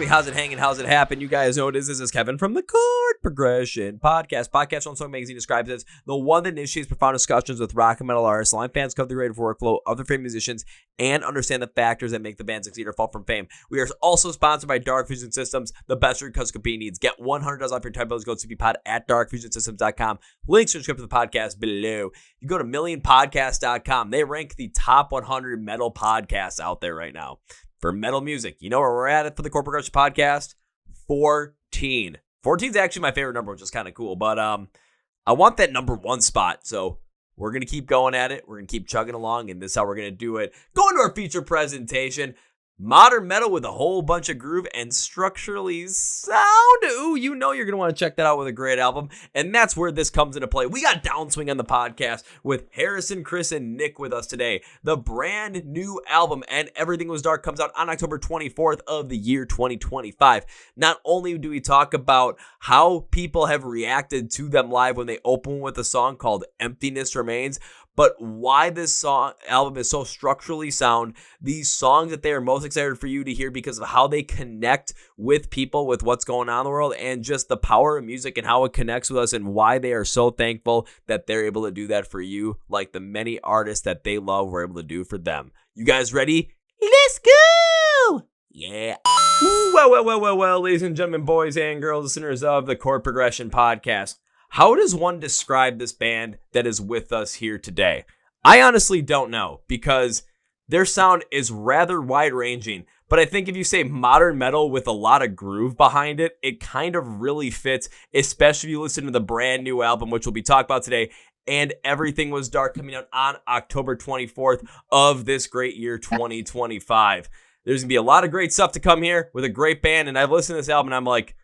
How's it hanging? How's it happen? You guys know what it is. This is Kevin from the Chord Progression Podcast. Podcast on Song Magazine describes it as the one that initiates profound discussions with rock and metal artists, allowing fans to cover the creative workflow of their favorite musicians and understand the factors that make the band succeed or fall from fame. We are also sponsored by Dark Fusion Systems, the best because company needs. Get $100 off your type bills. Go to CPPod at darkfusionsystems.com. Links to the script of the podcast below. You go to millionpodcast.com. They rank the top 100 metal podcasts out there right now. For metal music, you know where we're at for the Chord Progression Podcast? 14. 14 is actually my favorite number, which is kind of cool. But I want that number one spot. So we're going to keep going at it. We're going to keep chugging along, and this is how we're going to do it. Go into our feature presentation. Modern metal with a whole bunch of groove and structurally sound. Ooh, you know you're going to want to check that out with a great album. And that's where this comes into play. We got Downswing on the podcast with Harrison, Chris, and Nick with us today. The brand new album, And Everything Was Dark, comes out on October 24th of the year 2025. Not only do we talk about how people have reacted to them live when they open with a song called Emptiness Remains, but why this album is so structurally sound, these songs that they are most excited for you to hear because of how they connect with people, with what's going on in the world, and just the power of music and how it connects with us, and why they are so thankful that they're able to do that for you, like the many artists that they love were able to do for them. You guys ready? Let's go! Yeah. Well, ladies and gentlemen, boys and girls, listeners of the Chord Progression Podcast. How does one describe this band that is with us here today? I honestly don't know, because their sound is rather wide-ranging, but I think if you say modern metal with a lot of groove behind it, it kind of really fits, especially if you listen to the brand new album, which we'll be talking about today, And Everything Was Dark, coming out on October 24th of this great year, 2025. There's going to be a lot of great stuff to come here with a great band, and I've listened to this album, and I'm like,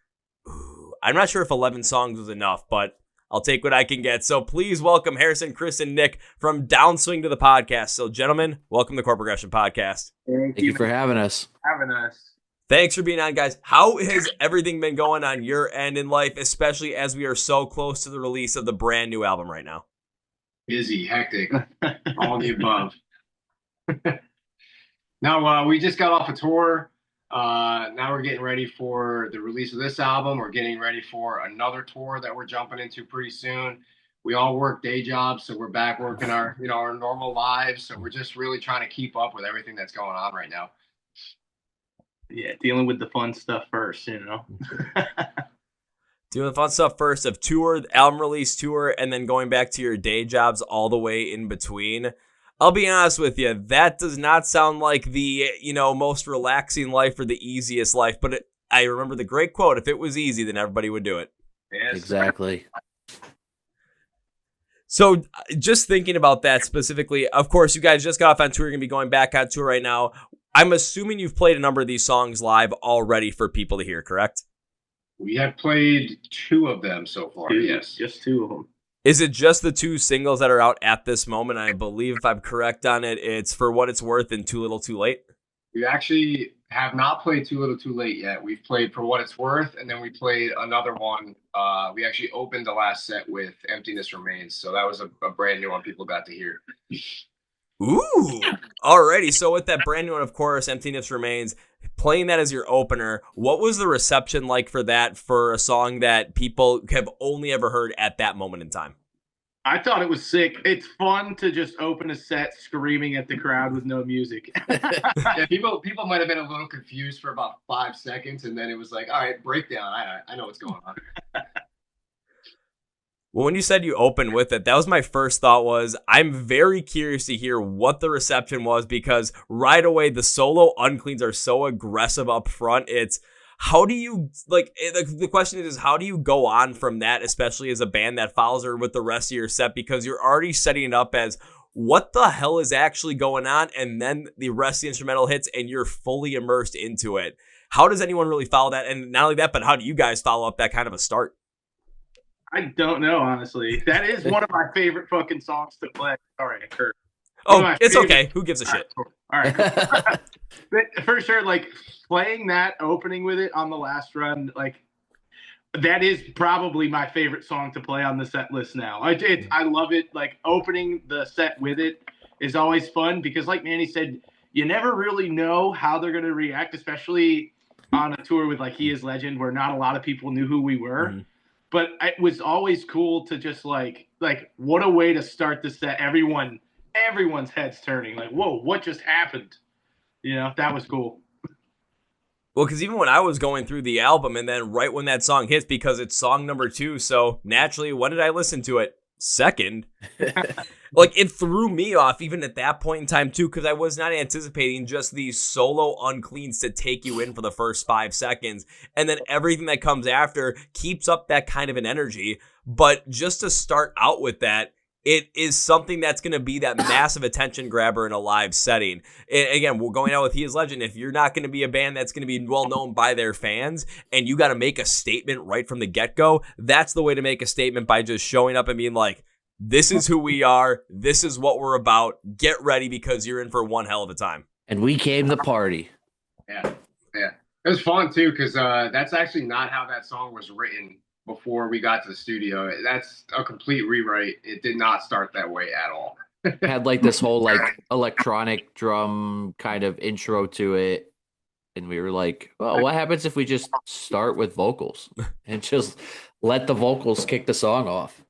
I'm not sure if 11 songs was enough, but I'll take what I can get. So please welcome Harrison, Chris, and Nick from Downswing to the podcast. So gentlemen, welcome to the Chord Progression Podcast. Thank you for having us. Thanks for being on, guys. How has everything been going on your end in life, especially as we are so close to the release of the brand new album right now? Busy, hectic, all the above. Now, we just got off a tour. Now we're getting ready for the release of this album. We're getting ready for another tour that we're jumping into pretty soon. We all work day jobs, so we're back working our normal lives. So we're just really trying to keep up with everything that's going on right now. Yeah, dealing with the fun stuff first, Doing the fun stuff first of tour, album release tour, and then going back to your day jobs all the way in between. I'll be honest with you, that does not sound like the, most relaxing life or the easiest life, but I remember the great quote, if it was easy, then everybody would do it. Yes. Exactly. So just thinking about that specifically, of course, you guys just got off on tour, you're going to be going back on tour right now. I'm assuming you've played a number of these songs live already for people to hear, correct? We have played 2 of them so far, yes. Just 2 of them. Is it just the 2 singles that are out at this moment? I believe, if I'm correct on it, it's For What It's Worth and Too Little Too Late. We actually have not played Too Little Too Late yet. We've played For What It's Worth, and then we played another one. We actually opened the last set with Emptiness Remains, so that was a brand new one people got to hear. Ooh, alrighty. So with that brand new one, of course, Emptiness Remains, playing that as your opener, what was the reception like for that, for a song that people have only ever heard at that moment in time? I thought it was sick. It's fun to just open a set screaming at the crowd with no music. Yeah, people might have been a little confused for about 5 seconds, and then it was like, all right, breakdown. I know what's going on. Well, when you said you opened with it, that was my first thought was, I'm very curious to hear what the reception was, because right away the solo uncleans are so aggressive up front. It's, how do you, the question is how do you go on from that, especially as a band that follows her with the rest of your set, because you're already setting it up as what the hell is actually going on, and then the rest of the instrumental hits and you're fully immersed into it. How does anyone really follow that? And not only that, but how do you guys follow up that kind of a start? I don't know, honestly. That is one of my favorite fucking songs to play. Sorry, Kurt. Oh, it's okay. Who gives a shit? All right. But for sure, playing that, opening with it on the last run, that is probably my favorite song to play on the set list now. I love it. Opening the set with it is always fun because, like Manny said, you never really know how they're going to react, especially on a tour with like He Is Legend where not a lot of people knew who we were. Mm-hmm. But it was always cool to just like what a way to start the set. Everyone's heads turning. Like, whoa, what just happened? You know, that was cool. Well, because even when I was going through the album and then right when that song hits, because it's song number 2, so naturally, when did I listen to it? Second. Like, it threw me off even at that point in time, too, because I was not anticipating just these solo uncleans to take you in for the first 5 seconds. And then everything that comes after keeps up that kind of an energy. But just to start out with that, it is something that's going to be that massive attention grabber in a live setting. And again, we're going out with He Is Legend. If you're not going to be a band that's going to be well known by their fans and you got to make a statement right from the get-go, that's the way to make a statement, by just showing up and being like, this is who we are. This is what we're about. Get ready, because you're in for one hell of a time. And we came to party. Yeah. It was fun, too, because that's actually not how that song was written before we got to the studio. That's a complete rewrite. It did not start that way at all. Had like this whole like electronic drum kind of intro to it. And we were like, well, what happens if we just start with vocals and just let the vocals kick the song off?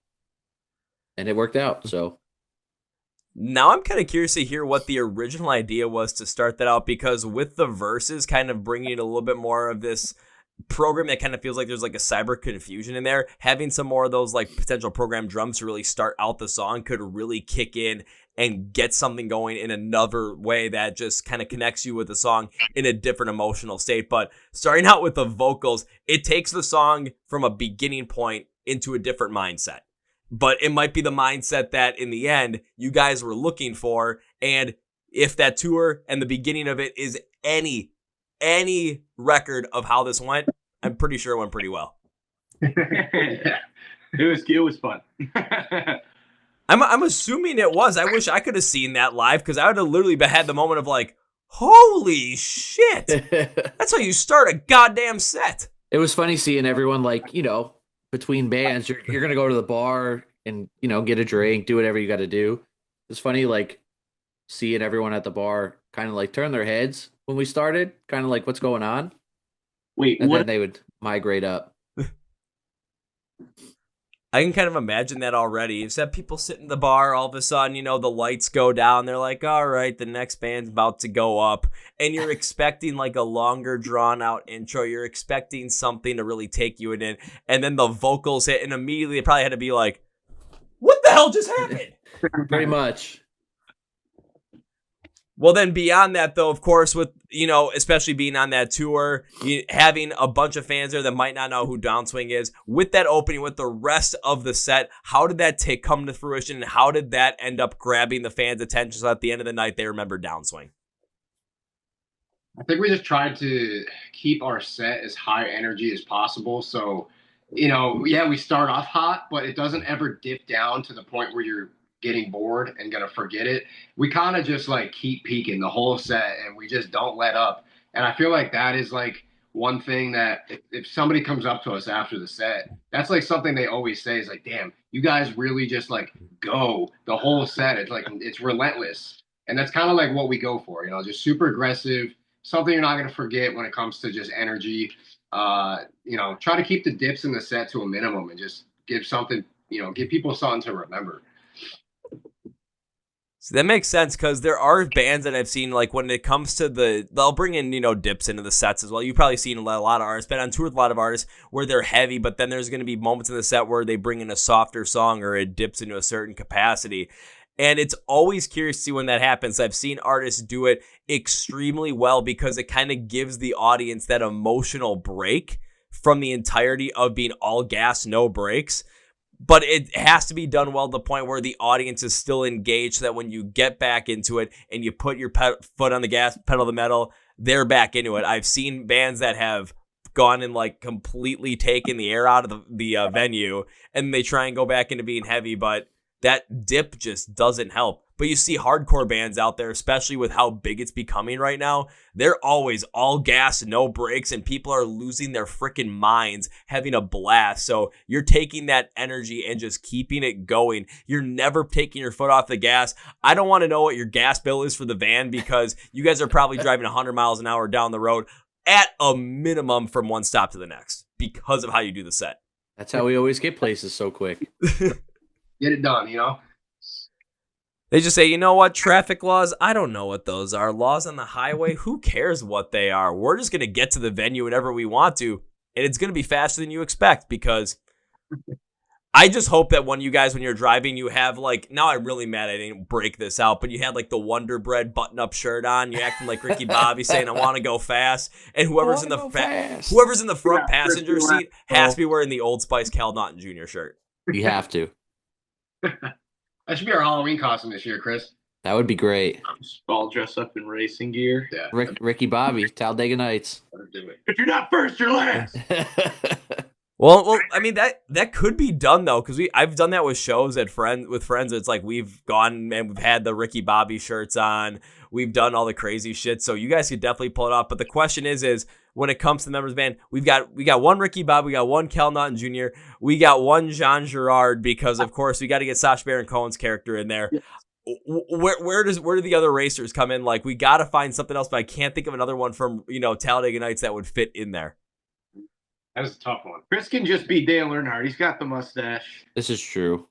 And it worked out, so. Now I'm kind of curious to hear what the original idea was to start that out, because with the verses kind of bringing a little bit more of this program that kind of feels like there's like a cyber confusion in there, having some more of those like potential program drums to really start out the song could really kick in and get something going in another way that just kind of connects you with the song in a different emotional state. But starting out with the vocals, it takes the song from a beginning point into a different mindset. But it might be the mindset that in the end you guys were looking for. And if that tour and the beginning of it is any record of how this went, I'm pretty sure it went pretty well. Yeah. It was fun. I'm assuming it was. I wish I could have seen that live, because I would have literally had the moment of like, holy shit, that's how you start a goddamn set. It was funny seeing everyone like, you know, between bands, you're going to go to the bar and, you know, get a drink, do whatever you got to do. It's funny, like, seeing everyone at the bar kind of like turn their heads when we started, kind of like, what's going on? Wait, And what? then they would migrate up. I can kind of imagine that already. Except people sit in the bar, all of a sudden, you know, the lights go down. They're like, all right, the next band's about to go up. And you're expecting like a longer drawn out intro. You're expecting something to really take you in. And then the vocals hit, and immediately it probably had to be like, what the hell just happened? Pretty much. Well, then beyond that, though, of course, with, you know, especially being on that tour, having a bunch of fans there that might not know who Downswing is, with that opening, with the rest of the set, how did that come to fruition, and how did that end up grabbing the fans' attention so at the end of the night they remember Downswing? I think we just tried to keep our set as high energy as possible. So, you know, yeah, we start off hot, but it doesn't ever dip down to the point where you're getting bored and gonna forget it. We kind of just like keep peaking the whole set, and we just don't let up. And I feel like that is like one thing that if somebody comes up to us after the set, that's like something they always say is like, damn, you guys really just like go the whole set. It's like, it's relentless. And that's kind of like what we go for, you know, just super aggressive, something you're not going to forget when it comes to just energy. You know, try to keep the dips in the set to a minimum and just give something, you know, give people something to remember. So that makes sense, because there are bands that I've seen, like when it comes to they'll bring in, you know, dips into the sets as well. You've probably seen a lot of artists, been on tour with a lot of artists where they're heavy, but then there's going to be moments in the set where they bring in a softer song or it dips into a certain capacity. And it's always curious to see when that happens. I've seen artists do it extremely well because it kind of gives the audience that emotional break from the entirety of being all gas, no breaks. But it has to be done well to the point where the audience is still engaged so that when you get back into it and you put your foot on the gas, pedal the metal, they're back into it. I've seen bands that have gone and like completely taken the air out of the venue, and they try and go back into being heavy, but that dip just doesn't help. But you see hardcore bands out there, especially with how big it's becoming right now, they're always all gas, no brakes, and people are losing their freaking minds, having a blast. So you're taking that energy and just keeping it going. You're never taking your foot off the gas. I don't want to know what your gas bill is for the van, because you guys are probably driving 100 miles an hour down the road. at a minimum from one stop to the next because of how you do the set. That's how we always get places so quick. Get it done, you know? They just say, you know what, traffic laws, I don't know what those are. Laws on the highway, who cares what they are? We're just going to get to the venue whenever we want to, and it's going to be faster than you expect because I just hope that when you're driving, you have like, now I'm really mad I didn't break this out, but you had like the Wonder Bread button-up shirt on. You're acting like Ricky Bobby saying, I want to go fast. And whoever's in the front passenger seat has to be wearing the Old Spice Cal Naughton Jr. shirt. You have to. That should be our Halloween costume this year, Chris. That would be great. All dressed up in racing gear. Yeah. Ricky Bobby, Talladega Nights. Do it. If you're not first, you're last. Well, I mean that could be done though, because I've done that with shows with friends. It's like we've gone and we've had the Ricky Bobby shirts on. We've done all the crazy shit, so you guys could definitely pull it off. But the question is when it comes to the members band, we got one Ricky Bobby, we got one Cal Naughton Jr., we got one Jean Girard because of course we got to get Sacha Baron Cohen's character in there. Where do the other racers come in? Like we got to find something else, but I can't think of another one from Talladega Nights that would fit in there. That was a tough one. Chris can just be Dale Earnhardt. He's got the mustache. This is true.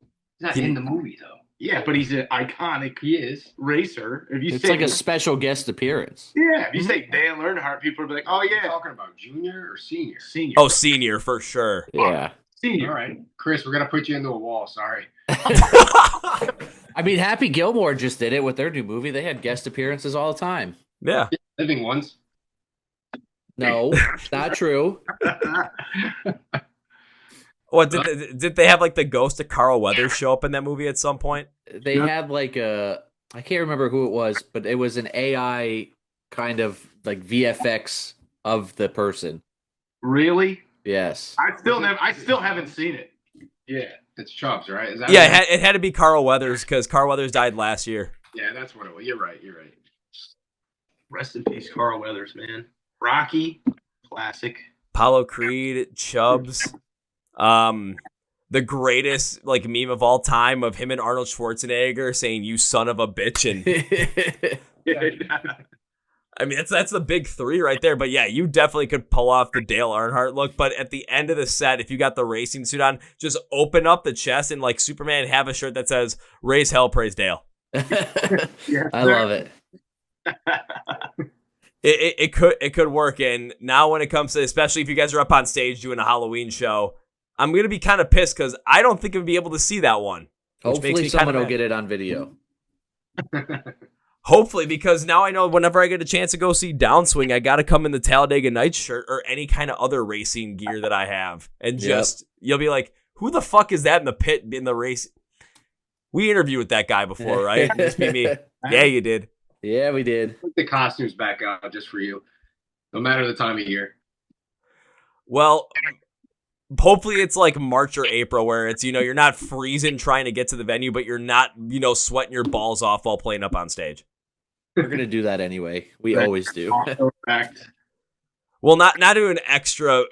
He's not in the movie though. Yeah, but he's an iconic racer. If you It's say like a special guest appearance. if you say Dale Earnhardt, people will be like, "Oh Are you yeah, talking about junior or senior? senior." Oh, senior for sure. Yeah. Senior. All right, Chris, we're gonna put you into a wall. Sorry. I mean, Happy Gilmore just did it with their new movie. They had guest appearances all the time. Yeah. Living ones. No, not true. What did they have like the ghost of Carl Weathers show up in that movie at some point? They had like I can't remember who it was, but it was an AI kind of like VFX of the person. Really? Yes. I still haven't seen it. Yeah, it's Chubbs, right? Is that Yeah, it had to be Carl Weathers because Carl Weathers died last year. Yeah, that's what it was. You're right. Rest in peace, Carl Weathers, man. Rocky, classic. Apollo Creed, Chubbs, the greatest like meme of all time of him and Arnold Schwarzenegger saying "you son of a bitch," and I mean that's the big three right there. But yeah, you definitely could pull off the Dale Earnhardt look. But at the end of the set, if you got the racing suit on, just open up the chest and like Superman have a shirt that says "Raise Hell, Praise Dale." I love it. It could work. And now when it comes to, especially if you guys are up on stage doing a Halloween show, I'm gonna be kind of pissed because I don't think I'm gonna be able to see that one. Hopefully someone will get it on video. Hopefully, because now I know whenever I get a chance to go see Downswing, I got to come in the Talladega Nights shirt or any kind of other racing gear that I have. And just, you'll be like, who the fuck is that in the pit in the race? We interviewed with that guy before, right? Just be me. Yeah, you did. Yeah, we did. Put the costumes back out just for you, no matter the time of year. Well, hopefully it's like March or April where it's, you're not freezing trying to get to the venue, but you're not, sweating your balls off while playing up on stage. We're going to do that anyway. We always do. Well, not do an extra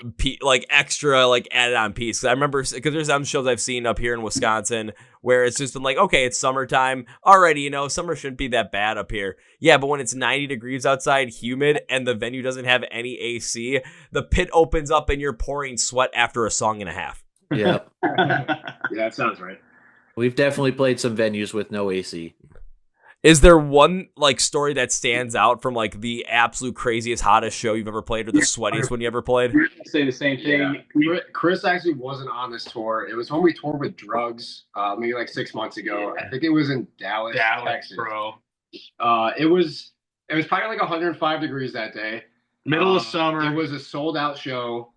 added on piece. Cause I remember because there's some shows I've seen up here in Wisconsin where it's just been like, okay, it's summertime already. Summer shouldn't be that bad up here. Yeah, but when it's 90 degrees outside, humid, and the venue doesn't have any AC, the pit opens up and you're pouring sweat after a song and a half. Yep. Yeah, that sounds right. We've definitely played some venues with no AC. Is there one story that stands out from the absolute craziest, hottest show you've ever played, or the sweatiest one you ever played? Say the same thing. Yeah. Chris actually wasn't on this tour. It was when we toured with Drugs, maybe 6 months ago. Yeah. I think it was in Dallas, Texas. Bro. It was probably 105 degrees that day. Middle of summer. It was a sold out show,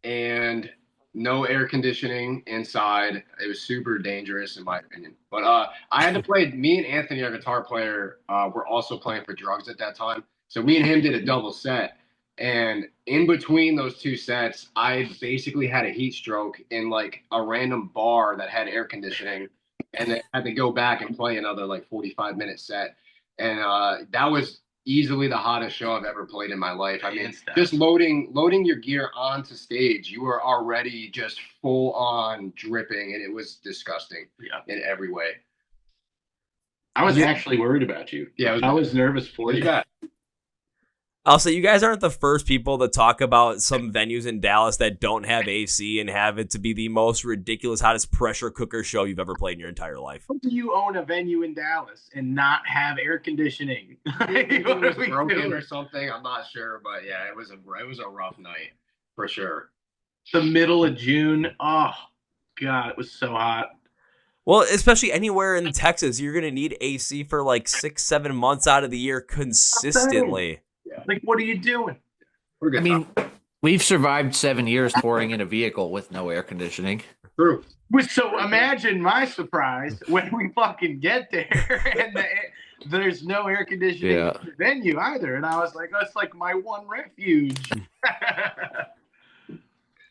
and no air conditioning inside. It was super dangerous in my opinion. But I had to play. Me and Anthony, our guitar player, were also playing for Drugs at that time. So me and him did a double set. And in between those two sets, I basically had a heat stroke in a random bar that had air conditioning, and I had to go back and play another 45-minute set. And that was easily the hottest show I've ever played in my life. I mean, just loading your gear onto stage, you were already just full on dripping, and it was disgusting in every way. I was actually worried about you. Yeah, I was nervous for you. I'll say you guys aren't the first people to talk about some venues in Dallas that don't have AC and have it to be the most ridiculous, hottest pressure cooker show you've ever played in your entire life. How do you own a venue in Dallas and not have air conditioning? It What was are we broken doing? or something. I'm not sure, but yeah, it was a rough night for sure. The middle of June. Oh God, it was so hot. Well, especially anywhere in Texas, you're going to need AC for like 6-7 months out of the year consistently. Like, what are you doing? We're good. I mean, we've survived 7 years touring in a vehicle with no air conditioning. True. So imagine my surprise when we fucking get there and there's no air conditioning Yeah. in the venue either. And I was like, that's like my one refuge.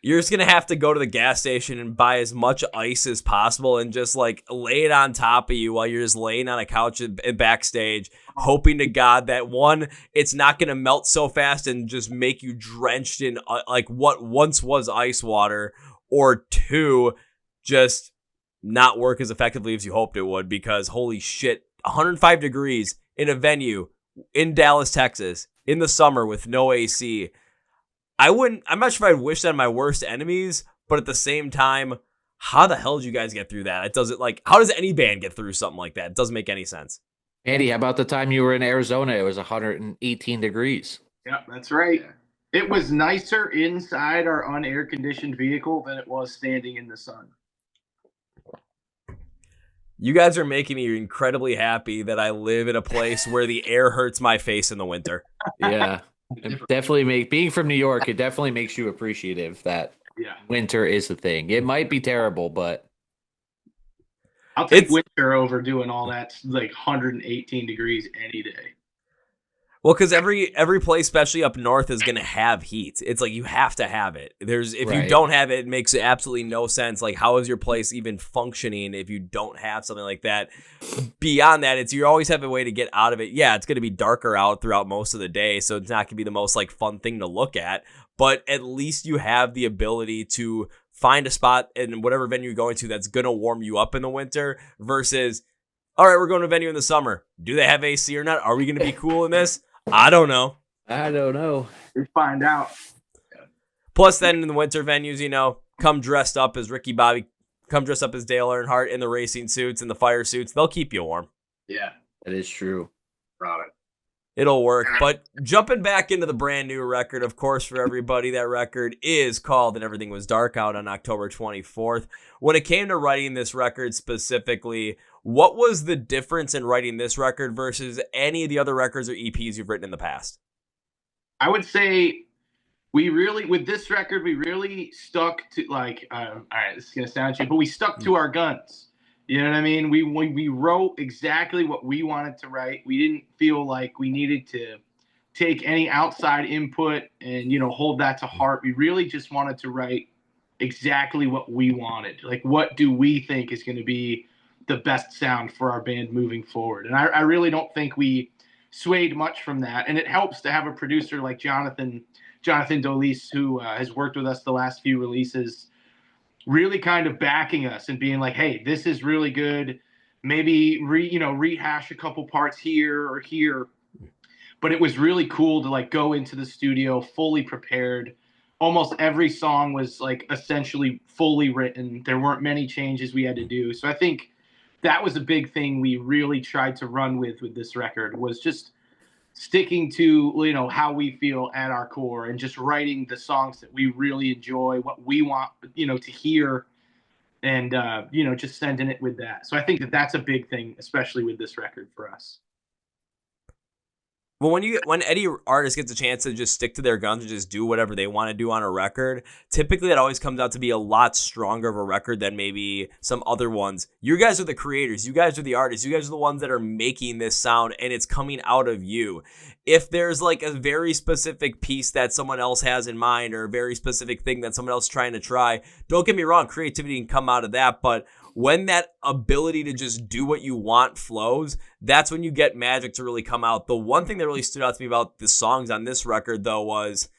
You're just going to have to go to the gas station and buy as much ice as possible and just like lay it on top of you while you're just laying on a couch backstage, hoping to God that one, it's not going to melt so fast and just make you drenched in like what once was ice water, or two, just not work as effectively as you hoped it would, because holy shit, 105 degrees in a venue in Dallas, Texas in the summer with no AC. I'm not sure if I'd wish that on my worst enemies, but at the same time, how the hell did you guys get through that? How does any band get through something like that? It doesn't make any sense. Andy, how about the time you were in Arizona? It was 118 degrees. Yep, that's right. It was nicer inside our unair conditioned vehicle than it was standing in the sun. You guys are making me incredibly happy that I live in a place where the air hurts my face in the winter. Yeah. It definitely being from New York, it definitely makes you appreciative that winter is the thing. It might be terrible, but I'll take winter over doing all that like 118 degrees any day. Well, because every place, especially up north, is going to have heat. It's like you have to have it. If you don't have it, it makes absolutely no sense. Like, how is your place even functioning if you don't have something like that? Beyond that, you always have a way to get out of it. Yeah, it's going to be darker out throughout most of the day, so it's not going to be the most like fun thing to look at. But at least you have the ability to find a spot in whatever venue you're going to that's going to warm you up in the winter versus, all right, we're going to a venue in the summer. Do they have AC or not? Are we going to be cool in this? I don't know. We find out. Plus, then in the winter venues, come dressed up as Ricky Bobby, come dressed up as Dale Earnhardt in the racing suits and the fire suits. They'll keep you warm. Yeah, that is true. Proud it. It'll work. But jumping back into the brand new record, of course, for everybody, that record is called And Everything Was Dark, out on October 24th. When it came to writing this record specifically, what was the difference in writing this record versus any of the other records or EPs you've written in the past? I would say with this record, we really stuck to all right, this is going to sound cheap, but we stuck to our guns. You know what I mean? We wrote exactly what we wanted to write. We didn't feel like we needed to take any outside input and, hold that to heart. We really just wanted to write exactly what we wanted. Like, what do we think is going to be the best sound for our band moving forward? And I really don't think we swayed much from that. And it helps to have a producer like Jonathan Dolis, who has worked with us the last few releases, really kind of backing us and being like, hey, this is really good. Maybe rehash a couple parts here or here. But it was really cool to like go into the studio fully prepared. Almost every song was like essentially fully written. There weren't many changes we had to do. So I think that was a big thing we really tried to run with this record, was just sticking to, how we feel at our core and just writing the songs that we really enjoy, what we want, to hear, and, just sending it with that. So I think that's a big thing, especially with this record for us. Well, when any artist gets a chance to just stick to their guns and just do whatever they want to do on a record, typically that always comes out to be a lot stronger of a record than maybe some other ones. You guys are the creators. You guys are the artists. You guys are the ones that are making this sound, and it's coming out of you. If there's like a very specific piece that someone else has in mind, or a very specific thing that someone else is trying to try, don't get me wrong, creativity can come out of that, but when that ability to just do what you want flows, that's when you get magic to really come out. The one thing that really stood out to me about the songs on this record, though, was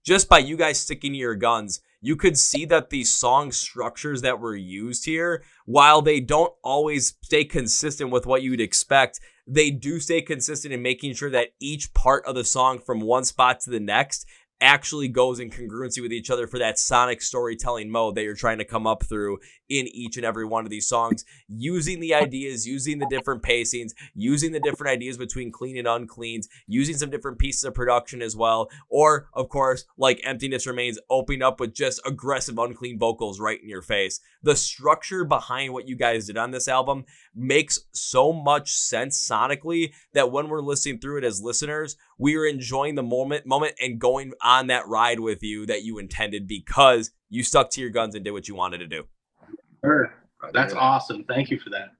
just by you guys sticking to your guns, you could see that the song structures that were used here, while they don't always stay consistent with what you'd expect, they do stay consistent in making sure that each part of the song from one spot to the next actually goes in congruency with each other for that sonic storytelling mode that you're trying to come up through in each and every one of these songs, using the ideas, using the different pacings, using the different ideas between clean and uncleans, using some different pieces of production as well, or of course, like Emptiness Remains, opening up with just aggressive unclean vocals right in your face. The structure behind what you guys did on this album makes so much sense sonically that when we're listening through it as listeners, we are enjoying the moment and going on that ride with you that you intended because you stuck to your guns and did what you wanted to do. Sure. That's awesome. Thank you for that.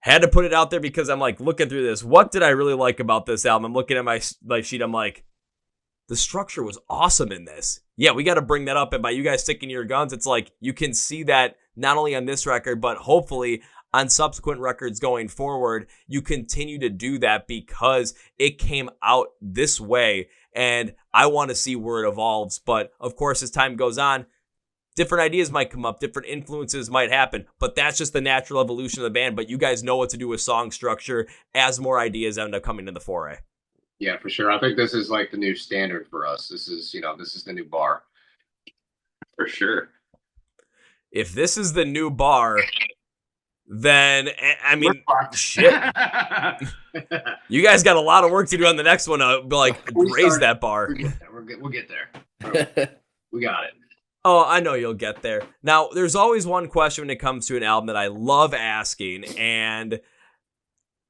Had to put it out there because I'm like looking through this. What did I really like about this album? I'm looking at my sheet. I'm like, the structure was awesome in this. Yeah, we got to bring that up. And by you guys sticking to your guns, it's like you can see that not only on this record, but hopefully on subsequent records going forward, you continue to do that because it came out this way. And I want to see where it evolves. But of course, as time goes on, different ideas might come up, different influences might happen, but that's just the natural evolution of the band. But you guys know what to do with song structure as more ideas end up coming to the foray. Yeah, for sure. I think this is like the new standard for us. This is the new bar. For sure. If this is the new bar, then, I mean, shit. You guys got a lot of work to do on the next one to, raise that bar. We'll get there. We got it. Oh, I know you'll get there. Now, there's always one question when it comes to an album that I love asking, and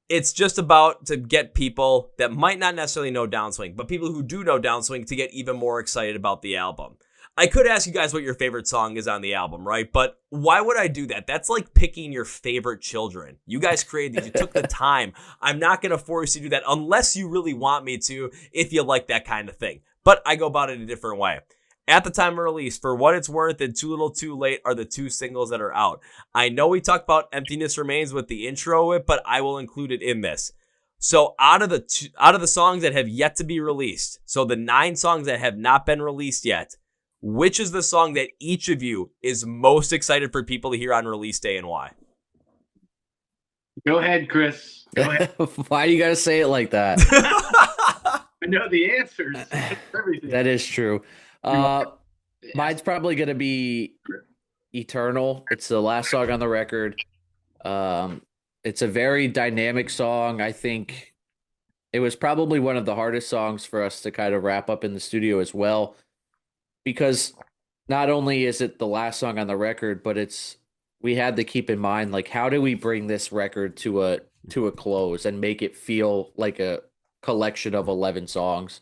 it's just about to get people that might not necessarily know Downswing, but people who do know Downswing to get even more excited about the album. I could ask you guys what your favorite song is on the album, right? But why would I do that? That's like picking your favorite children. You guys created these. You took the time. I'm not going to force you to do that unless you really want me to, if you like that kind of thing. But I go about it a different way. At the time of release, For What It's Worth and Too Little Too Late are the two singles that are out. I know we talked about Emptiness Remains with the intro, but I will include it in this. So out of the songs that have yet to be released, so the 9 songs that have not been released yet, which is the song that each of you is most excited for people to hear on release day and why? Go ahead, Chris. Go ahead. Why do you gotta say it like that? I know the answers. Everything. That is true. Mine's probably gonna be Eternal. It's the last song on the record. It's a very dynamic song. I think it was probably one of the hardest songs for us to kind of wrap up in the studio as well, because not only is it the last song on the record, but we had to keep in mind, like, how do we bring this record to a close and make it feel like a collection of 11 songs.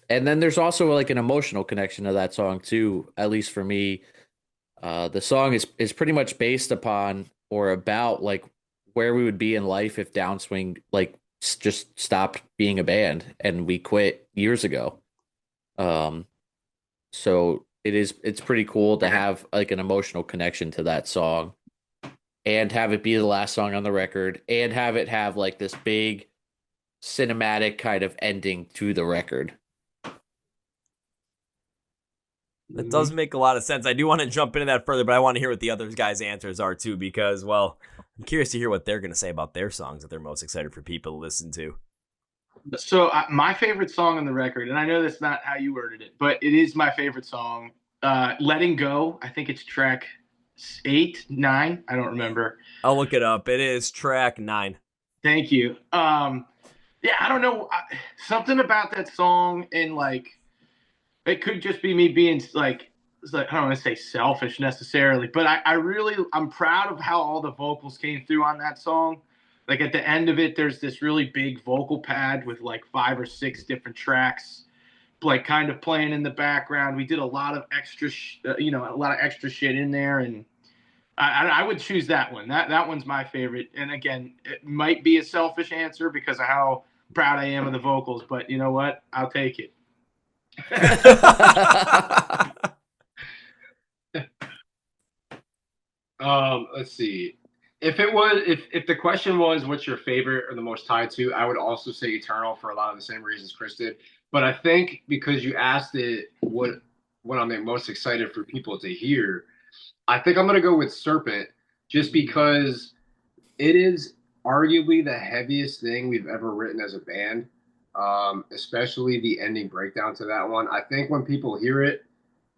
And then there's also like an emotional connection to that song too, at least for me. The song is pretty much based upon or about like where we would be in life if Downswing like just stopped being a band and we quit years ago. So it's pretty cool to have like an emotional connection to that song and have it be the last song on the record and have it have like this big cinematic kind of ending to the record. That does make a lot of sense. I do want to jump into that further, but I want to hear what the other guys' answers are too, because, well, I'm curious to hear what they're going to say about their songs that they're most excited for people to listen to. So my favorite song on the record, and I know that's not how you worded it, but it is my favorite song. Letting Go. I think it's track 8, 9. I don't remember. I'll look it up. It is track 9. Thank you. Yeah, I don't know. Something about that song, and like, it could just be me being like I don't want to say selfish necessarily, but I'm proud of how all the vocals came through on that song. Like at the end of it, there's this really big vocal pad with like 5 or 6 different tracks, like kind of playing in the background. We did a lot of extra, a lot of extra shit in there, and I would choose that one. That one's my favorite. And again, it might be a selfish answer because of how proud I am of the vocals, but you know what? I'll take it. Let's see. If the question was what's your favorite or the most tied to, I would also say Eternal for a lot of the same reasons Chris did. But I think because you asked it, what what I'm the most excited for people to hear, I think I'm gonna go with Serpent, just because it is arguably the heaviest thing we've ever written as a band. Especially the ending breakdown to that one. I think when people hear it,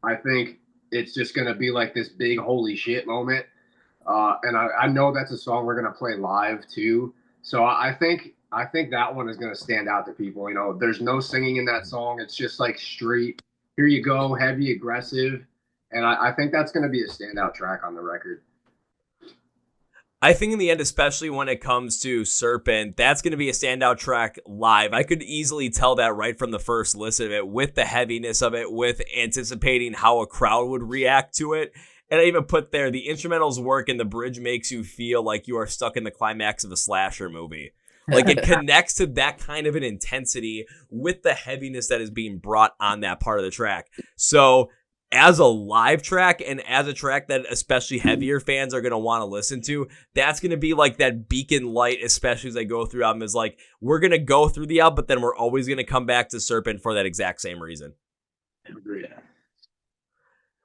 I think it's just gonna be like this big holy shit moment. And I know that's a song we're gonna play live too. So I think that one is gonna stand out to people. You know, there's no singing in that song. It's just like straight, here you go, heavy, aggressive. And I think that's gonna be a standout track on the record. I think in the end, especially when it comes to Serpent, that's going to be a standout track live. I could easily tell that right from the first listen of it, with the heaviness of it, with anticipating how a crowd would react to it. And I even put there, the instrumentals work and the bridge makes you feel like you are stuck in the climax of a slasher movie. Like it connects to that kind of an intensity with the heaviness that is being brought on that part of the track. So as a live track and as a track that especially heavier fans are going to want to listen to, that's going to be like that beacon light, especially as I go through the album, is like, we're going to go through the album, but then we're always going to come back to Serpent for that exact same reason. Yeah.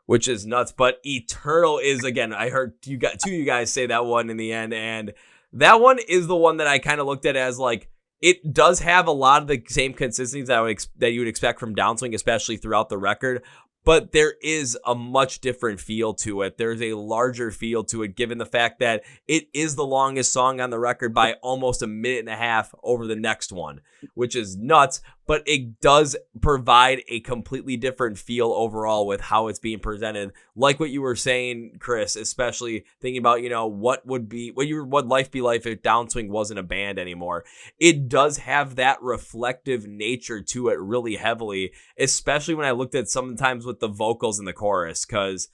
Which is nuts. But Eternal is, again, I heard two of you guys say that one in the end, and that one is the one that I kind of looked at as like, it does have a lot of the same consistencies that you would expect from Downswing, especially throughout the record. But there is a much different feel to it. There's a larger feel to it, given the fact that it is the longest song on the record by almost a minute and a half over the next one, which is nuts. But it does provide a completely different feel overall with how it's being presented. Like what you were saying, Chris, especially thinking about, you know, what would life be like if Downswing wasn't a band anymore. It does have that reflective nature to it really heavily, especially when I looked at sometimes with the vocals in the chorus, because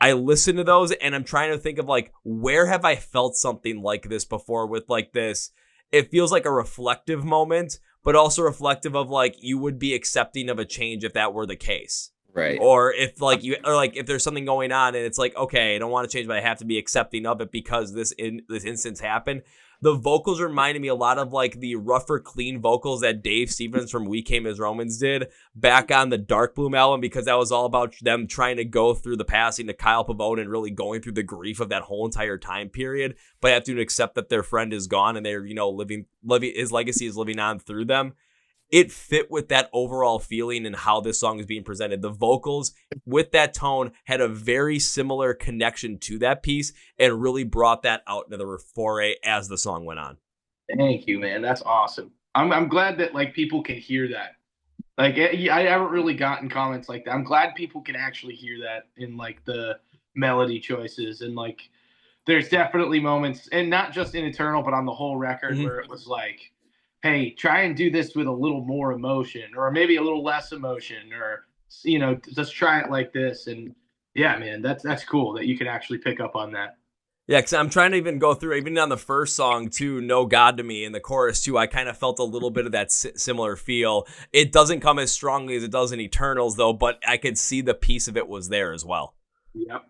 I listen to those and I'm trying to think of like, where have I felt something like this before with like this? It feels like a reflective moment, but also reflective of like, you would be accepting of a change if that were the case. Right. Or if like if there's something going on and it's like, okay, I don't want to change, but I have to be accepting of it because this instance happened. The vocals reminded me a lot of like the rougher, clean vocals that Dave Stevens from We Came as Romans did back on the Dark Bloom album, because that was all about them trying to go through the passing to Kyle Pavone and really going through the grief of that whole entire time period, but have to accept that their friend is gone and they're, you know, living his legacy is living on through them. It fit with that overall feeling and how this song is being presented. The vocals with that tone had a very similar connection to that piece and really brought that out into the foray as the song went on. Thank you, man. That's awesome. I'm glad that like people can hear that. Like I haven't really gotten comments like that. I'm glad people can actually hear that in like the melody choices, and like there's definitely moments, and not just in Eternal, but on the whole record, where it was like, hey, try and do this with a little more emotion, or maybe a little less emotion, or, you know, just try it like this. And yeah, man, that's cool that you can actually pick up on that. Yeah, because I'm trying to even go through, even on the first song too, No God to Me, in the chorus too, I kind of felt a little bit of that similar feel. It doesn't come as strongly as it does in Eternals though, but I could see the piece of it was there as well. Yep.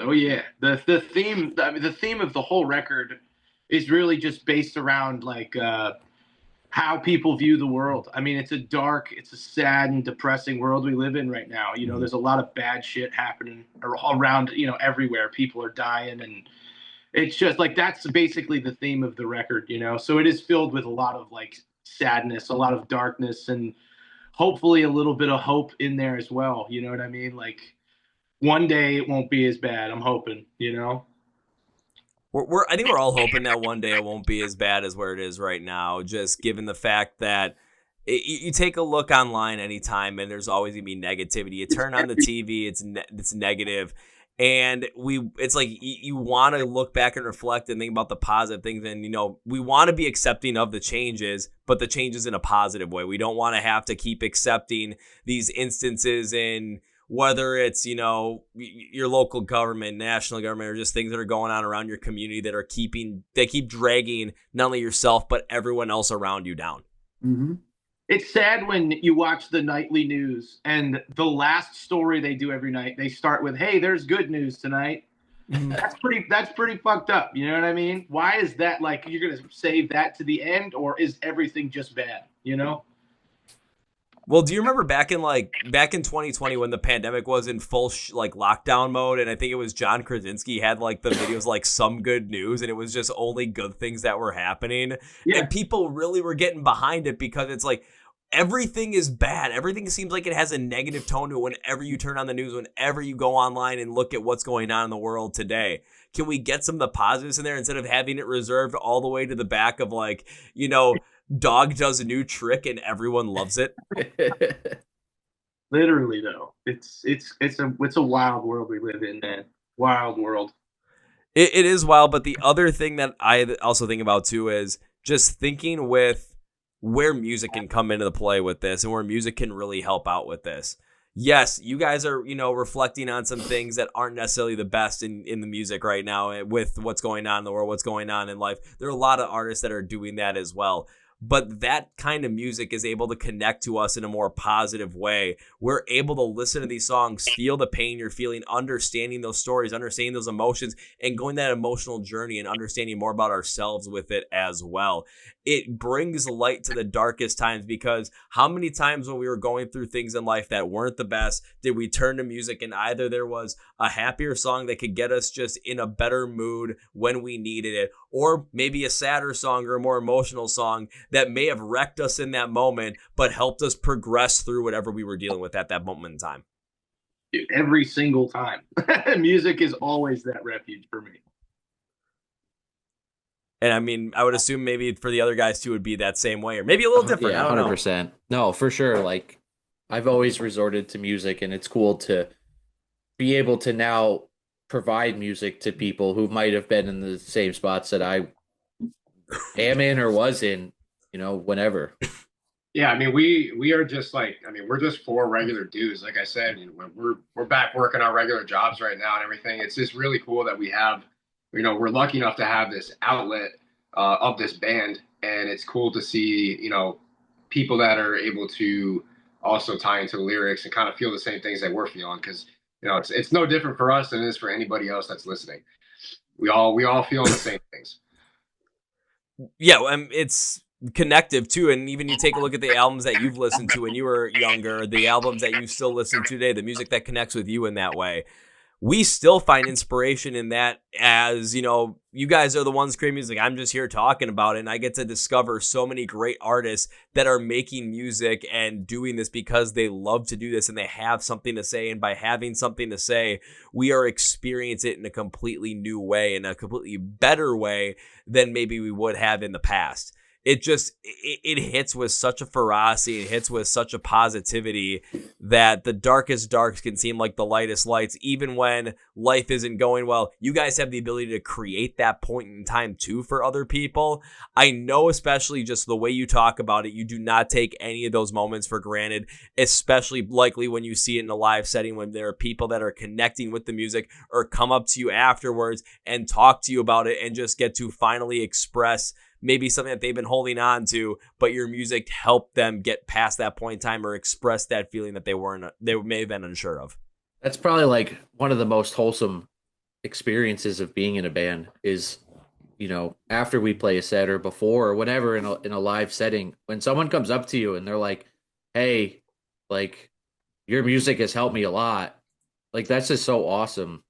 Oh yeah. The theme, I mean, the theme of the whole record is really just based around like how people view the world. I mean, it's a sad and depressing world we live in right now. You know, there's a lot of bad shit happening around, you know, everywhere. People are dying, and it's just like, that's basically the theme of the record, you know? So it is filled with a lot of like sadness, a lot of darkness, and hopefully a little bit of hope in there as well. You know what I mean? Like, one day it won't be as bad. I'm hoping, you know? I think we're all hoping that one day it won't be as bad as where it is right now, just given the fact that you take a look online anytime and there's always going to be negativity. You turn on the TV, it's negative. And it's like you want to look back and reflect and think about the positive things. And, you know, we want to be accepting of the changes, but the changes in a positive way. We don't want to have to keep accepting these instances in whether it's, you know, your local government, national government, or just things that are going on around your community that keep dragging not only yourself, but everyone else around you down. Mm-hmm. It's sad when you watch the nightly news and the last story they do every night, they start with, hey, there's good news tonight. That's pretty fucked up. You know what I mean? Why is that? Like, you're going to save that to the end, or is everything just bad? You know? Well, do you remember back in 2020 when the pandemic was in full lockdown mode, and I think it was John Krasinski had like the videos like some good news, and it was just only good things that were happening, Yeah. and people really were getting behind it because it's like everything is bad. Everything seems like it has a negative tone to it whenever you turn on the news, whenever you go online and look at what's going on in the world today. Can we get some of the positives in there instead of having it reserved all the way to the back of dog does a new trick and everyone loves it? Literally though, it's a wild world we live in, man. Wild world. It is wild, but the other thing that I also think about too is just thinking with where music can come into the play with this and where music can really help out with this. Yes, you guys are, reflecting on some things that aren't necessarily the best in the music right now with what's going on in the world, what's going on in life. There are a lot of artists that are doing that as well. But that kind of music is able to connect to us in a more positive way. We're able to listen to these songs, feel the pain you're feeling, understanding those stories, understanding those emotions, and going that emotional journey and understanding more about ourselves with it as well. It brings light to the darkest times, because how many times when we were going through things in life that weren't the best, did we turn to music and either there was a happier song that could get us just in a better mood when we needed it, or maybe a sadder song or a more emotional song that may have wrecked us in that moment, but helped us progress through whatever we were dealing with at that moment in time. Dude, every single time. Music is always that refuge for me. And I mean, I would assume maybe for the other guys too would be that same way, or maybe a little different. Yeah, I don't know. 100%. No, for sure. Like, I've always resorted to music, and it's cool to be able to now provide music to people who might have been in the same spots that I am in or was in, whenever. Yeah, I mean, we are just we're just four regular dudes. Like I said, we're back working our regular jobs right now and everything. It's just really cool that we have, we're lucky enough to have this outlet of this band, and it's cool to see, people that are able to also tie into the lyrics and kind of feel the same things that we're feeling, because it's no different for us than it is for anybody else that's listening. We all feel the same things. Yeah, it's connective too, and even you take a look at the albums that you've listened to when you were younger, the albums that you still listen to today, the music that connects with you in that way. We still find inspiration in that, as you guys are the ones creating music. I'm just here talking about it, and I get to discover so many great artists that are making music and doing this because they love to do this and they have something to say. And by having something to say, we are experiencing it in a completely new way, in a completely better way than maybe we would have in the past. It hits with such a ferocity, it hits with such a positivity that the darkest darks can seem like the lightest lights, even when life isn't going well. You guys have the ability to create that point in time too for other people. I know, especially just the way you talk about it, you do not take any of those moments for granted, especially likely when you see it in a live setting, when there are people that are connecting with the music or come up to you afterwards and talk to you about it and just get to finally express maybe something that they've been holding on to, but your music helped them get past that point in time or express that feeling that they may have been unsure of. That's probably like one of the most wholesome experiences of being in a band is, after we play a set or before or whatever in a live setting, when someone comes up to you and they're like, "Hey, like, your music has helped me a lot." Like, that's just so awesome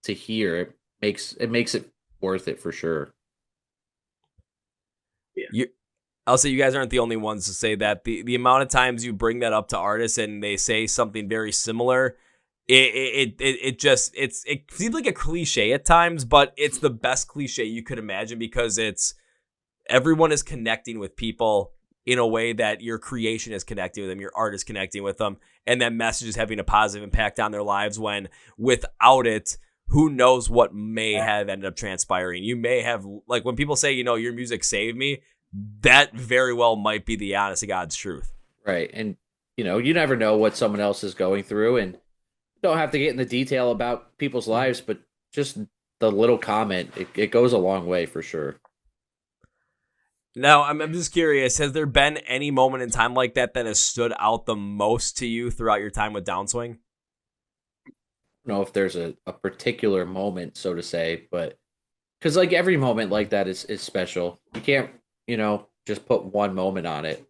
to hear. It makes it worth it for sure. I'll say you guys aren't the only ones to say that. The amount of times you bring that up to artists and they say something very similar, it seems like a cliche at times, but it's the best cliche you could imagine, because everyone is connecting with people in a way that your creation is connecting with them, your art is connecting with them, and that message is having a positive impact on their lives, when without it, who knows what may have ended up transpiring. You may have, like when people say, your music saved me, that very well might be the honest to God's truth. Right. And, you never know what someone else is going through, and don't have to get into detail about people's lives, but just the little comment, it goes a long way for sure. Now, I'm just curious, has there been any moment in time like that has stood out the most to you throughout your time with Downswing? I don't know if there's a particular moment, so to say, but because like every moment like that is special. You can't, just put one moment on it.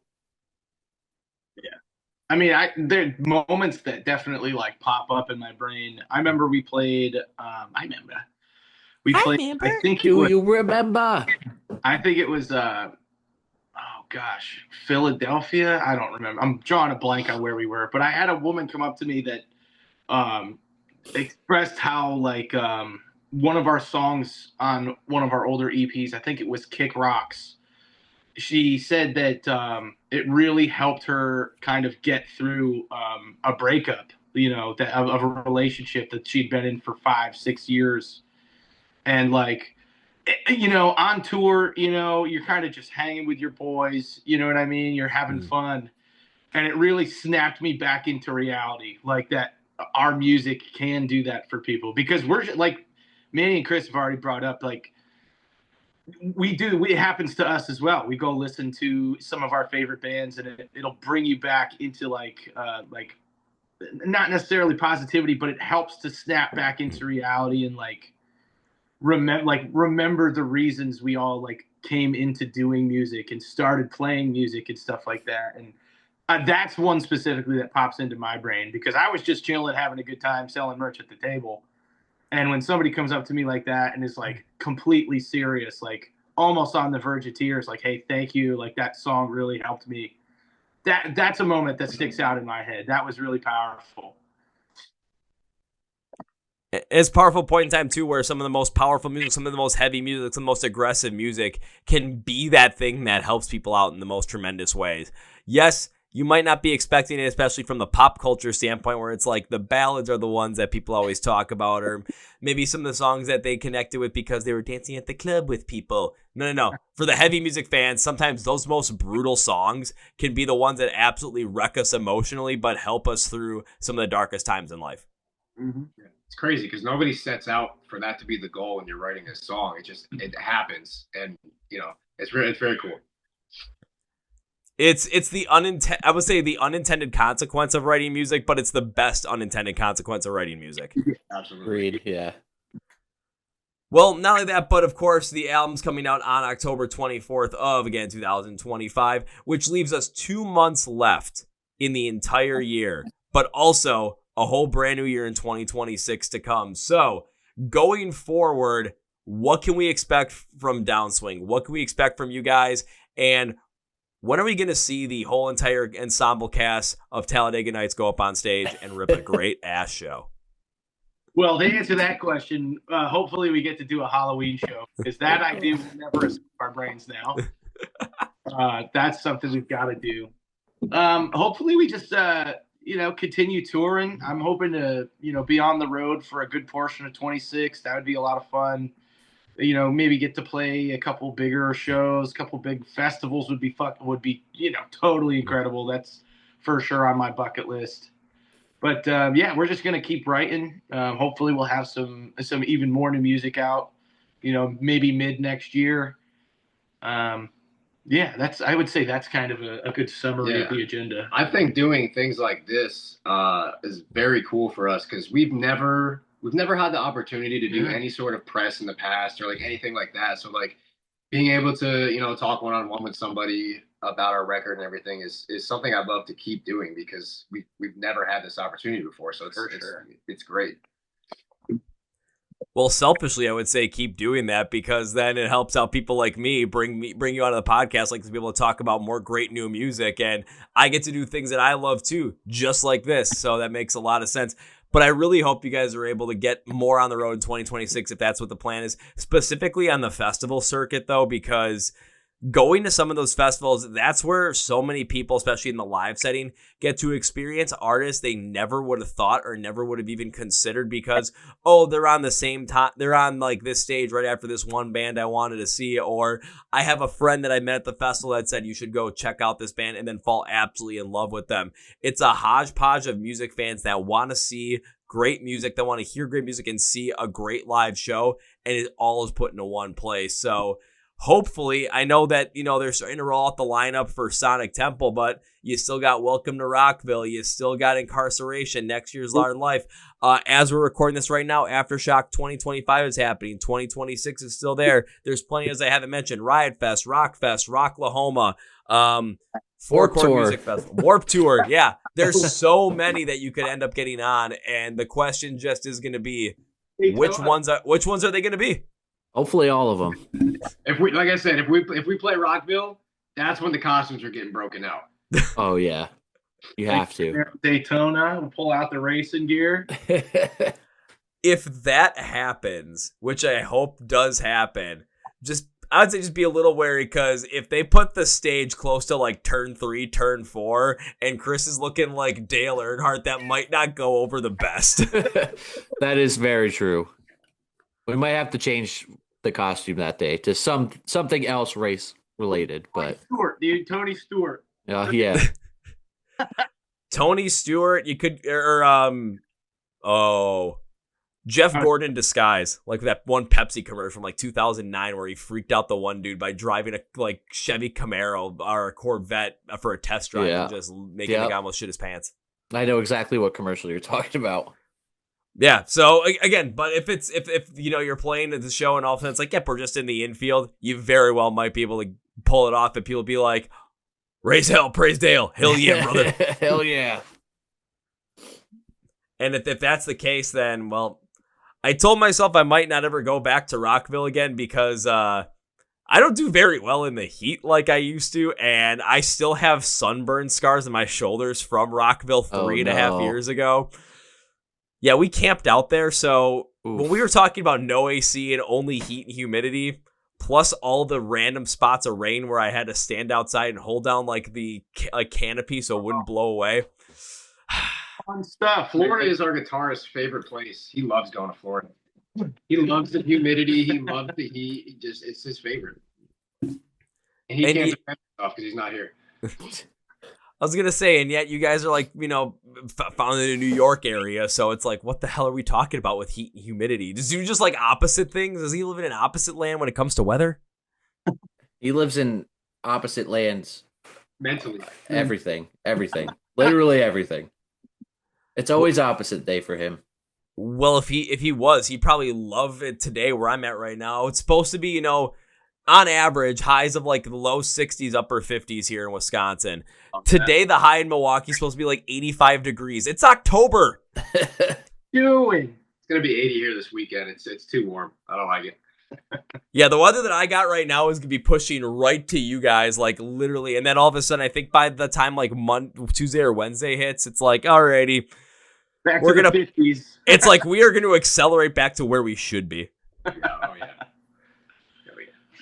Yeah. I mean, there are moments that definitely like pop up in my brain. I remember we played. We played. I think it Do was. you remember? I think it was. Oh gosh, Philadelphia. I don't remember. I'm drawing a blank on where we were. But I had a woman come up to me that um, expressed how like one of our songs on one of our older EPs. I think it was "Kick Rocks." She said that it really helped her kind of get through a breakup, of a relationship that she'd been in for 5-6 years. And like, on tour, you're kind of just hanging with your boys, you know what I mean? You're having fun. And it really snapped me back into reality, like that our music can do that for people. Because we're like, Manny and Chris have already brought up, like, it happens to us as well. We go listen to some of our favorite bands, and it'll bring you back into like not necessarily positivity, but it helps to snap back into reality and like remember the reasons we all like came into doing music and started playing music and stuff like that. And that's one specifically that pops into my brain, because I was just chilling, having a good time, selling merch at the table. And when somebody comes up to me like that and is like completely serious, like almost on the verge of tears, like, "Hey, thank you. Like that song really helped me." That's a moment that sticks out in my head. That was really powerful. It's a powerful point in time too, where some of the most powerful music, some of the most heavy music, some of the most aggressive music can be that thing that helps people out in the most tremendous ways. Yes, you might not be expecting it, especially from the pop culture standpoint, where it's like the ballads are the ones that people always talk about, or maybe some of the songs that they connected with because they were dancing at the club with people. No. For the heavy music fans, sometimes those most brutal songs can be the ones that absolutely wreck us emotionally, but help us through some of the darkest times in life. Mm-hmm. Yeah. It's crazy because nobody sets out for that to be the goal when you're writing a song. It happens, and it's very cool. It's the I would say the unintended consequence of writing music, but it's the best unintended consequence of writing music. Absolutely. Agreed. Yeah. Well, not only that, but of course the album's coming out on October 24th of, again, 2025, which leaves us 2 months left in the entire year, but also a whole brand new year in 2026 to come. So going forward, what can we expect from Downswing? What can we expect from you guys? And when are we going to see the whole entire ensemble cast of Talladega Nights go up on stage and rip a great ass show? Well, to answer that question, hopefully we get to do a Halloween show, because that idea will never escape our brains now. That's something we've got to do. Hopefully we just, continue touring. I'm hoping to, be on the road for a good portion of 26. That would be a lot of fun. Maybe get to play a couple bigger shows, a couple big festivals would be totally incredible. That's for sure on my bucket list. But we're just gonna keep writing. Hopefully, we'll have some even more new music out. Maybe mid next year. I would say that's kind of a good summary of the agenda. I think doing things like this is very cool for us, because we've never had the opportunity to do any sort of press in the past or like anything like that. So like being able to, talk one-on-one with somebody about our record and everything is something I'd love to keep doing, because we've never had this opportunity before. So it's great. Well, selfishly, I would say keep doing that, because then it helps out people like me, bring you onto the podcast, like to be able to talk about more great new music, and I get to do things that I love too, just like this. So that makes a lot of sense. But I really hope you guys are able to get more on the road in 2026, if that's what the plan is, specifically on the festival circuit, though, because going to some of those festivals, that's where so many people, especially in the live setting, get to experience artists they never would have thought or never would have even considered, because, they're on the same time, they're on like this stage right after this one band I wanted to see, or I have a friend that I met at the festival that said you should go check out this band, and then fall absolutely in love with them. It's a hodgepodge of music fans that want to see great music, that want to hear great music and see a great live show, and it all is put into one place. So hopefully, I know that, they're starting to roll out the lineup for Sonic Temple, but you still got Welcome to Rockville. You still got Incarceration, Next Year's Large Life. As we're recording this right now, Aftershock 2025 is happening. 2026 is still there. There's plenty, as I haven't mentioned, Riot Fest, Rock Fest, Rocklahoma. Four Warped Chord Tour. Music Festival. Warped Tour. Yeah. There's so many that you could end up getting on. And the question just is going to be, which ones are they going to be? Hopefully all of them. If we, like I said, if we play Rockville, that's when the costumes are getting broken out. Oh, yeah. You have to. Daytona, we'll pull out the racing gear. If that happens, which I hope does happen, I'd say just be a little wary, because if they put the stage close to like turn 3, turn 4, and Chris is looking like Dale Earnhardt, that might not go over the best. That is very true. We might have to change the costume that day to something else race related, but Stewart, dude, Tony Stewart. yeah. Tony Stewart, you could, Jeff Gordon in disguise, like that one Pepsi commercial from like 2009 where he freaked out the one dude by driving a like Chevy Camaro or a Corvette for a test drive and just making the guy almost shit his pants. I know exactly what commercial you're talking about. Yeah. So again, but if you're playing at the show and all of a sudden it's like, yep, we're just in the infield, you very well might be able to pull it off, and people be like, raise hell, praise Dale, hell yeah, brother, hell yeah. And if that's the case, then well, I told myself I might not ever go back to Rockville again, because I don't do very well in the heat like I used to, and I still have sunburn scars on my shoulders from Rockville 3.5 years ago. Yeah, we camped out there, so when we were talking about no AC and only heat and humidity, plus all the random spots of rain where I had to stand outside and hold down like the canopy so it wouldn't blow away. Fun stuff. Florida is our guitarist's favorite place. He loves going to Florida. He loves the humidity. He loves the heat. It's his favorite. And he can't defend himself because he's not here. I was going to say, and yet you guys are like, found in the New York area. So it's like, what the hell are we talking about with heat and humidity? Does he just like opposite things? Does he live in an opposite land when it comes to weather? He lives in opposite lands. Mentally. Everything. Literally everything. It's always opposite day for him. Well, if he was, he'd probably love it today where I'm at right now. It's supposed to be, on average, highs of like the low 60s, upper 50s here in Wisconsin. Okay. Today, the high in Milwaukee is supposed to be like 85 degrees. It's October. Doing. It's going to be 80 here this weekend. It's too warm. I don't like it. Yeah, the weather that I got right now is going to be pushing right to you guys, like literally. And then all of a sudden, I think by the time like Tuesday or Wednesday hits, it's like, alrighty. Back to the 50s. It's like we are going to accelerate back to where we should be. Oh, yeah.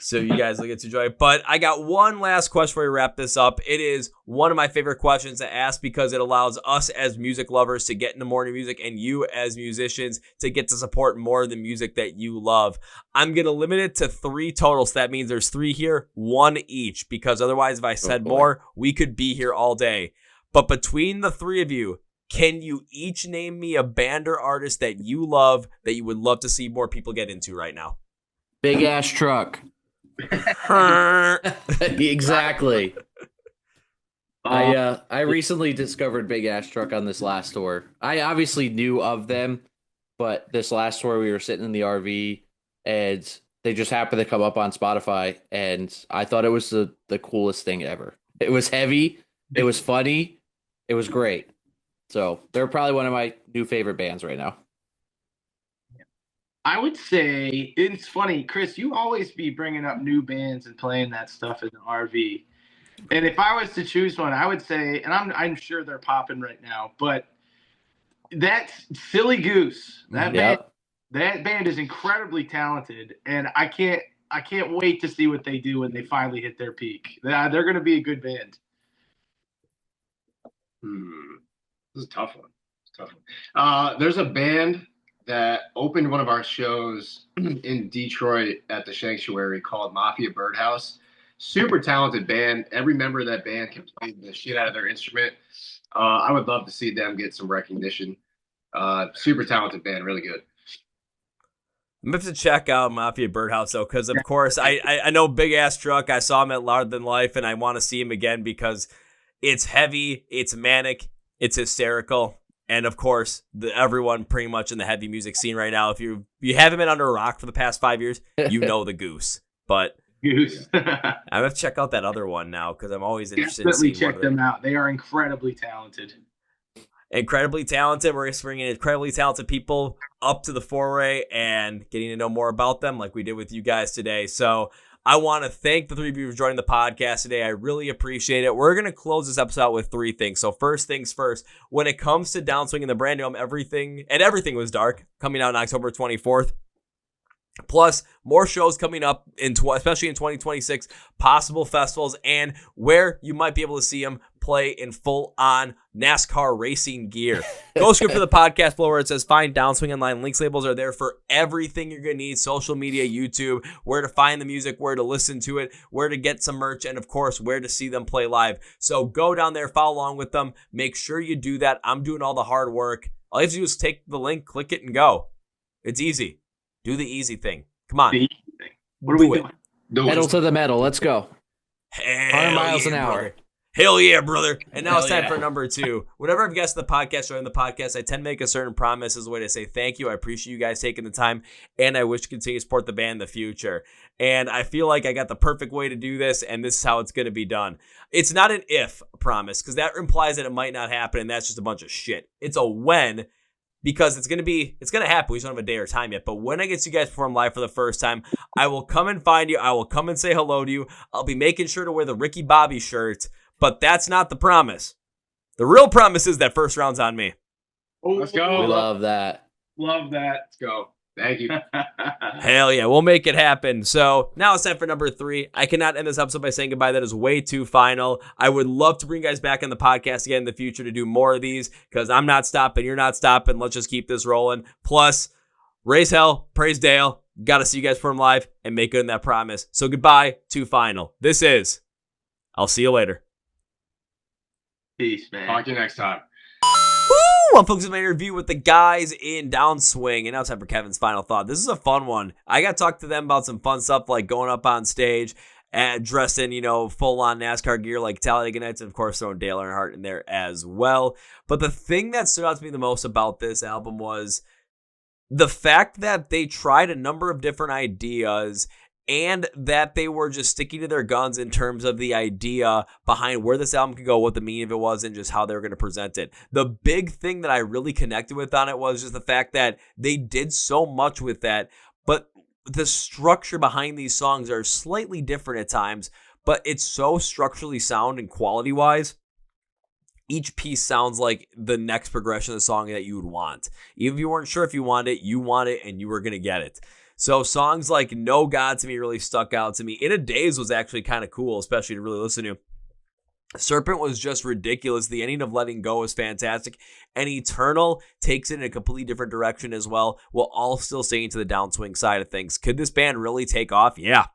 So you guys will get to enjoy it. But I got one last question before we wrap this up. It is one of my favorite questions to ask because it allows us as music lovers to get into more new music and you as musicians to get to support more of the music that you love. I'm going to limit it to 3 total. So that means there's 3 here, 1 each, because otherwise if I said more, we could be here all day. But between the 3 of you, can you each name me a band or artist that you love that you would love to see more people get into right now? Big Ass Truck. Exactly. I recently discovered Big Ass Truck on this last tour. I obviously knew of them, but this last tour we were sitting in the RV and they just happened to come up on Spotify, and I thought it was the coolest thing ever. It was heavy, it was funny, it was great. So they're probably one of my new favorite bands right now. I would say it's funny, Chris. You always be bringing up new bands and playing that stuff in the RV. And if I was to choose one, I would say, and I'm sure they're popping right now, but that's Silly Goose. That band is incredibly talented, and I can't wait to see what they do when they finally hit their peak. They're going to be a good band. This is a tough one. There's a band that opened one of our shows in Detroit at the Sanctuary called Mafia Birdhouse. Super talented band. Every member of that band can play the shit out of their instrument. I would love to see them get some recognition. Super talented band, really good. I'm going to have to check out Mafia Birdhouse, though, because, of course, I know Big Ass Truck. I saw him at Larger Than Life, and I want to see him again because it's heavy, it's manic, it's hysterical. And, of course, everyone pretty much in the heavy music scene right now, if you haven't been under a rock for the past 5 years, you know the Goose. But Goose. I have to check out that other one now because I'm always interested Definitely in seeing check them out. They are incredibly talented. Incredibly talented. We're bringing incredibly talented people up to the foray and getting to know more about them like we did with you guys today. So I want to thank the three of you for joining the podcast today. I really appreciate it. We're going to close this episode out with three things. So first things first, when it comes to Downswing and the brand new album, Everything Was Dark, coming out on October 24th. Plus, more shows coming up, especially in 2026, possible festivals, and where you might be able to see them play in full-on NASCAR racing gear. Go script for the podcast below where it says find Downswing online. Links labels are there for everything you're going to need, social media, YouTube, where to find the music, where to listen to it, where to get some merch, and of course, where to see them play live. So go down there, follow along with them. Make sure you do that. I'm doing all the hard work. All you have to do is take the link, click it, and go. It's easy. Do the easy thing. Come on. The easy thing. What are we doing? Pedal to the metal. Let's go. 100 miles an hour. Brother. Hell yeah, brother. And now Hell it's time yeah. for number 2. Whenever I've guested the podcast or in the podcast, I tend to make a certain promise as a way to say thank you. I appreciate you guys taking the time, and I wish to continue to support the band in the future. And I feel like I got the perfect way to do this, and this is how it's going to be done. It's not an if promise, because that implies that it might not happen, and that's just a bunch of shit. It's a when, because it's going to happen. We just don't have a day or time yet. But when I get you guys perform live for the first time, I will come and find you. I will come and say hello to you. I'll be making sure to wear the Ricky Bobby shirt, but that's not the promise. The real promise is that first round's on me. Oh, Let's go. We love that. Love that. Let's go. Thank you. Hell yeah, we'll make it happen. So now it's time for number 3. I cannot end this episode by saying goodbye. That is way too final. I would love to bring you guys back on the podcast again in the future to do more of these because I'm not stopping. You're not stopping. Let's just keep this rolling. Plus, raise hell, praise Dale. Got to see you guys perform live and make good on that promise. So goodbye to final. This is, I'll see you later. Peace, man. Talk to you next time. Woo! I'm focusing on my interview with the guys in Downswing, and now it's time for Kevin's final thought. This is a fun one. I got to talk to them about some fun stuff like going up on stage and dressed in, full-on NASCAR gear like Talladega Nights, and of course throwing Dale Earnhardt in there as well. But the thing that stood out to me the most about this album was the fact that they tried a number of different ideas and that they were just sticking to their guns in terms of the idea behind where this album could go, what the meaning of it was, and just how they were going to present it. The big thing that I really connected with on it was just the fact that they did so much with that, but the structure behind these songs are slightly different at times, but it's so structurally sound and quality-wise. Each piece sounds like the next progression of the song that you would want. Even if you weren't sure if you want it, and you were going to get it. So songs like No God to me really stuck out to me. In a Daze was actually kind of cool, especially to really listen to. Serpent was just ridiculous. The ending of Letting Go is fantastic. And Eternal takes it in a completely different direction as well, while all still staying to the Downswing side of things. Could this band really take off? Yeah.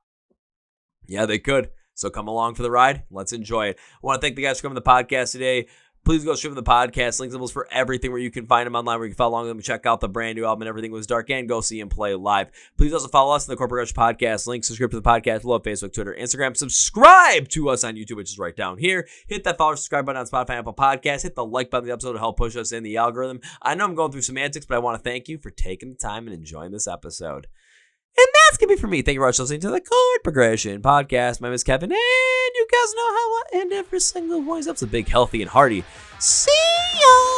Yeah, they could. So come along for the ride. Let's enjoy it. I want to thank the guys for coming to the podcast today. Please go stream the podcast. Links and for everything where you can find them online, where you can follow along with them and check out the brand new album and Everything Was Dark and go see him play live. Please also follow us in the Chord Progression Podcast. Link, subscribe to the podcast below, Facebook, Twitter, Instagram. Subscribe to us on YouTube, which is right down here. Hit that follow, subscribe button on Spotify, Apple Podcasts. Hit the like button on the episode to help push us in the algorithm. I know I'm going through semantics, but I want to thank you for taking the time and enjoying this episode. And that's going to be for me. Thank you very much for listening to the Chord Progression Podcast. My name is Kevin, and you guys know how I end every single voice. That's a big, healthy, and hearty. See ya!